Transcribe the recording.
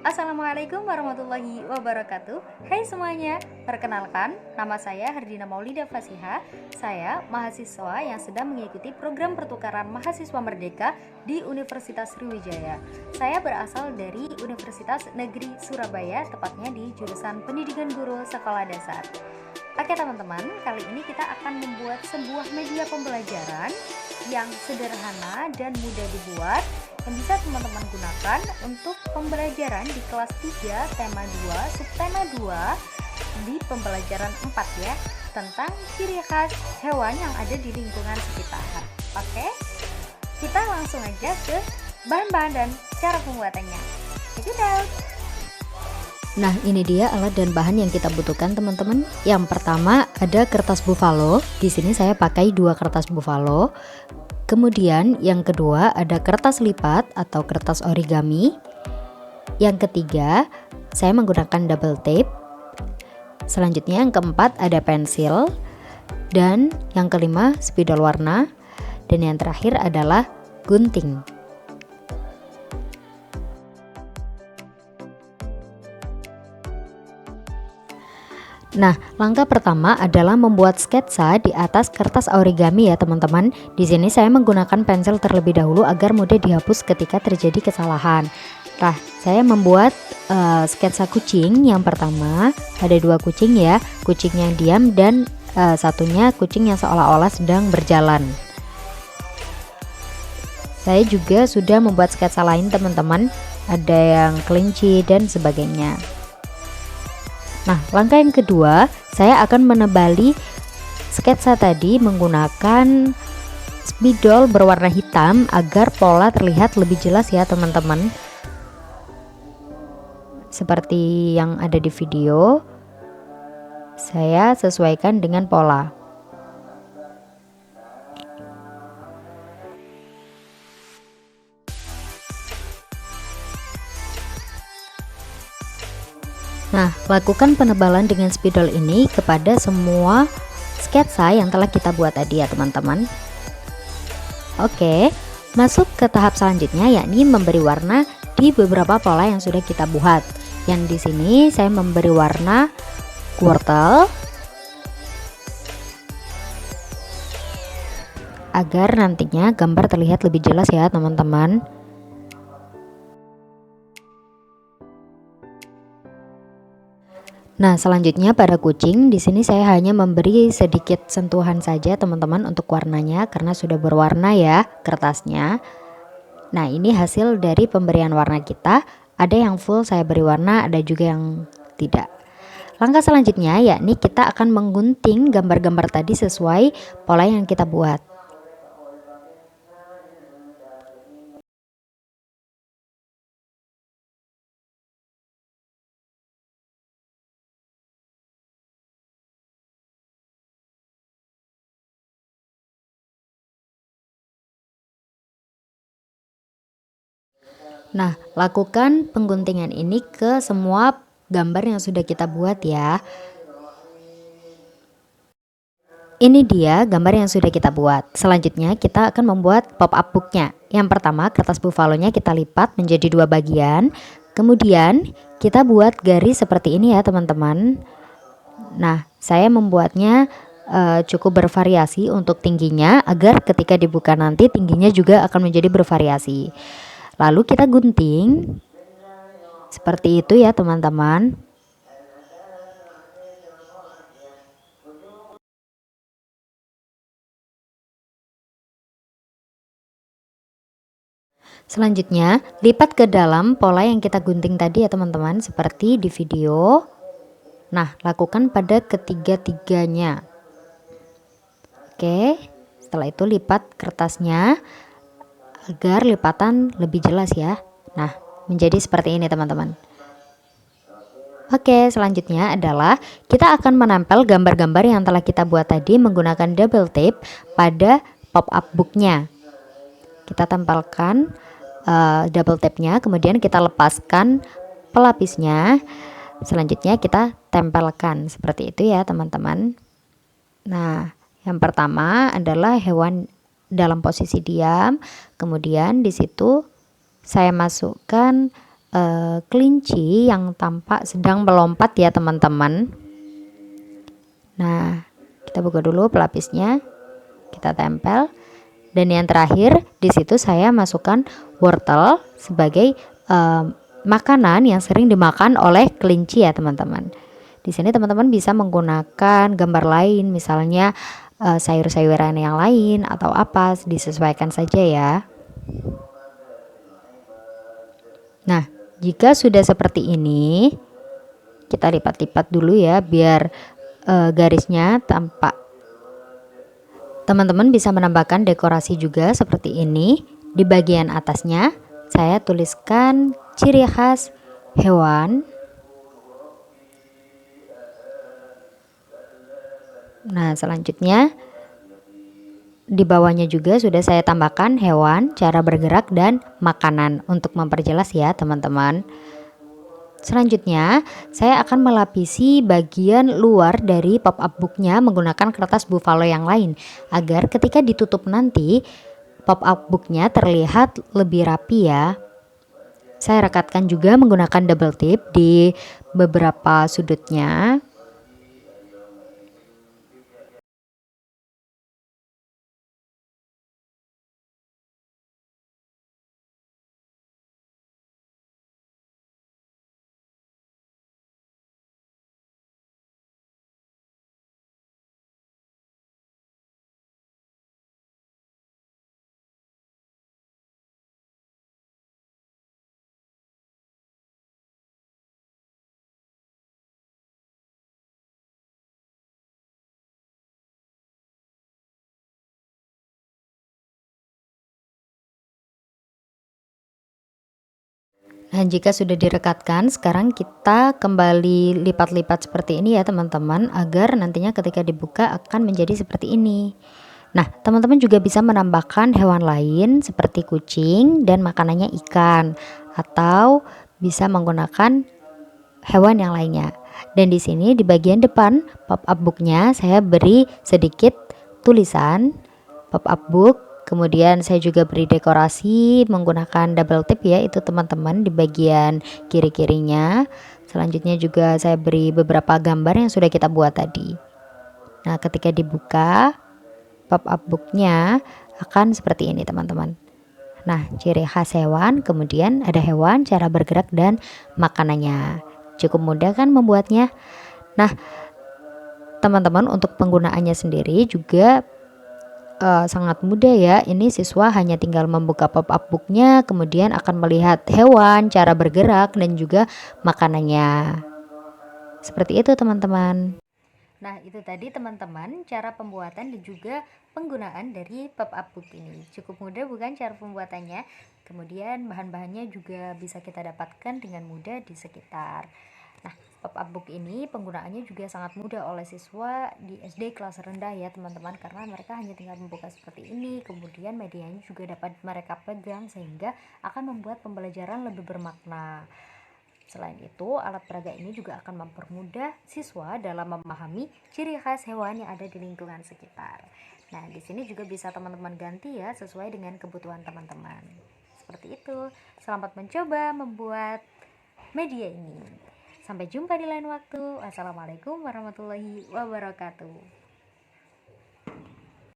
Assalamualaikum warahmatullahi wabarakatuh. Hai semuanya, perkenalkan nama saya Hardina Maulida Fasiha. Saya mahasiswa yang sedang mengikuti program pertukaran mahasiswa merdeka di Universitas Sriwijaya. Saya berasal dari Universitas Negeri Surabaya, tepatnya di jurusan Pendidikan Guru Sekolah Dasar. Oke teman-teman, kali ini kita akan membuat sebuah media pembelajaran yang sederhana dan mudah dibuat, yang bisa teman-teman gunakan untuk pembelajaran di kelas 3 tema 2 subtema 2 di pembelajaran 4 ya, tentang ciri khas hewan yang ada di lingkungan sekitar. Oke, kita langsung aja ke bahan-bahan dan cara pembuatannya. Check it out. Nah, ini dia alat dan bahan yang kita butuhkan, teman-teman. Yang pertama ada kertas buffalo. Di sini saya pakai 2 kertas buffalo. Kemudian yang kedua ada kertas lipat atau kertas origami. Yang ketiga, saya menggunakan double tape. Selanjutnya yang keempat ada pensil. Dan yang kelima spidol warna. Dan yang terakhir adalah gunting. Nah, langkah pertama adalah membuat sketsa di atas kertas origami ya, teman-teman. Di sini saya menggunakan pensil terlebih dahulu agar mudah dihapus ketika terjadi kesalahan. Nah, saya membuat sketsa kucing. Yang pertama, ada 2 kucing ya, kucing yang diam dan satunya kucing yang seolah-olah sedang berjalan. Saya juga sudah membuat sketsa lain, teman-teman. Ada yang kelinci dan sebagainya. Nah, langkah yang kedua, saya akan menebali sketsa tadi menggunakan spidol berwarna hitam agar pola terlihat lebih jelas ya, teman-teman. Seperti yang ada di video, saya sesuaikan dengan pola. Nah, lakukan penebalan dengan spidol ini kepada semua sketsa yang telah kita buat tadi ya, teman-teman. Oke, masuk ke tahap selanjutnya, yakni memberi warna di beberapa pola yang sudah kita buat. Yang di sini saya memberi warna wortel agar nantinya gambar terlihat lebih jelas ya, teman-teman. Nah, selanjutnya pada kucing, di sini saya hanya memberi sedikit sentuhan saja, teman-teman, untuk warnanya karena sudah berwarna ya kertasnya. Nah, ini hasil dari pemberian warna kita. Ada yang full saya beri warna, ada juga yang tidak. Langkah selanjutnya yakni kita akan menggunting gambar-gambar tadi sesuai pola yang kita buat. Nah, lakukan pengguntingan ini ke semua gambar yang sudah kita buat ya. Ini dia gambar yang sudah kita buat. Selanjutnya kita akan membuat pop-up booknya. Yang pertama, kertas buffalo-nya kita lipat menjadi 2 bagian. Kemudian kita buat garis seperti ini ya, teman-teman. Nah, saya membuatnya cukup bervariasi untuk tingginya agar ketika dibuka nanti tingginya juga akan menjadi bervariasi. Lalu kita gunting seperti itu ya, teman-teman. Selanjutnya lipat ke dalam pola yang kita gunting tadi ya, teman-teman, seperti di video. Nah, lakukan pada ketiga-tiganya. Oke, setelah itu lipat kertasnya agar lipatan lebih jelas ya. Nah, menjadi seperti ini, teman-teman. Oke, selanjutnya adalah kita akan menempel gambar-gambar yang telah kita buat tadi menggunakan double tape pada pop-up booknya. Kita tempelkan double tape-nya, kemudian kita lepaskan pelapisnya. Selanjutnya kita tempelkan seperti itu ya, teman-teman. Nah, yang pertama adalah hewan dalam posisi diam. Kemudian di situ saya masukkan kelinci yang tampak sedang melompat ya teman-teman. Nah, kita buka dulu pelapisnya, kita tempel. Dan yang terakhir di situ saya masukkan wortel sebagai makanan yang sering dimakan oleh kelinci ya teman-teman. Di sini teman-teman bisa menggunakan gambar lain, misalnya sayur-sayuran yang lain atau apa, disesuaikan saja ya. Nah, jika sudah seperti ini, kita lipat-lipat dulu ya biar garisnya tampak. Teman-teman bisa menambahkan dekorasi juga seperti ini. Di bagian atasnya saya tuliskan ciri khas hewan. Nah, selanjutnya di bawahnya juga sudah saya tambahkan hewan, cara bergerak, dan makanan untuk memperjelas ya teman-teman. Selanjutnya, saya akan melapisi bagian luar dari pop-up booknya menggunakan kertas buffalo yang lain agar ketika ditutup nanti pop-up booknya terlihat lebih rapi ya. Saya rekatkan juga menggunakan double tip di beberapa sudutnya. Nah, jika sudah direkatkan, sekarang kita kembali lipat-lipat seperti ini ya teman-teman, agar nantinya ketika dibuka akan menjadi seperti ini. Nah, teman-teman juga bisa menambahkan hewan lain seperti kucing dan makanannya ikan, atau bisa menggunakan hewan yang lainnya. Dan di sini di bagian depan pop-up booknya saya beri sedikit tulisan pop-up book. Kemudian saya juga beri dekorasi menggunakan double tip ya, itu teman-teman di bagian kiri-kirinya. Selanjutnya juga saya beri beberapa gambar yang sudah kita buat tadi. Nah, ketika dibuka pop-up booknya akan seperti ini teman-teman. Nah, ciri khas hewan, kemudian ada hewan, cara bergerak, dan makanannya. Cukup mudah kan membuatnya? Nah, teman-teman untuk penggunaannya sendiri juga sangat mudah ya. Ini siswa hanya tinggal membuka pop-up booknya, kemudian akan melihat hewan, cara bergerak, dan juga makanannya. Seperti itu teman-teman. Nah, itu tadi teman-teman cara pembuatan dan juga penggunaan dari pop-up book ini. Cukup mudah bukan cara pembuatannya? Kemudian bahan-bahannya juga bisa kita dapatkan dengan mudah di sekitar. Nah, pop-up book ini penggunaannya juga sangat mudah oleh siswa di SD kelas rendah ya teman-teman, karena mereka hanya tinggal membuka seperti ini, kemudian medianya juga dapat mereka pegang sehingga akan membuat pembelajaran lebih bermakna. Selain itu, alat peraga ini juga akan mempermudah siswa dalam memahami ciri khas hewan yang ada di lingkungan sekitar. Nah, di sini juga bisa teman-teman ganti ya sesuai dengan kebutuhan teman-teman. Seperti itu. Selamat mencoba membuat media ini. Sampai jumpa di lain waktu. Wassalamualaikum warahmatullahi wabarakatuh.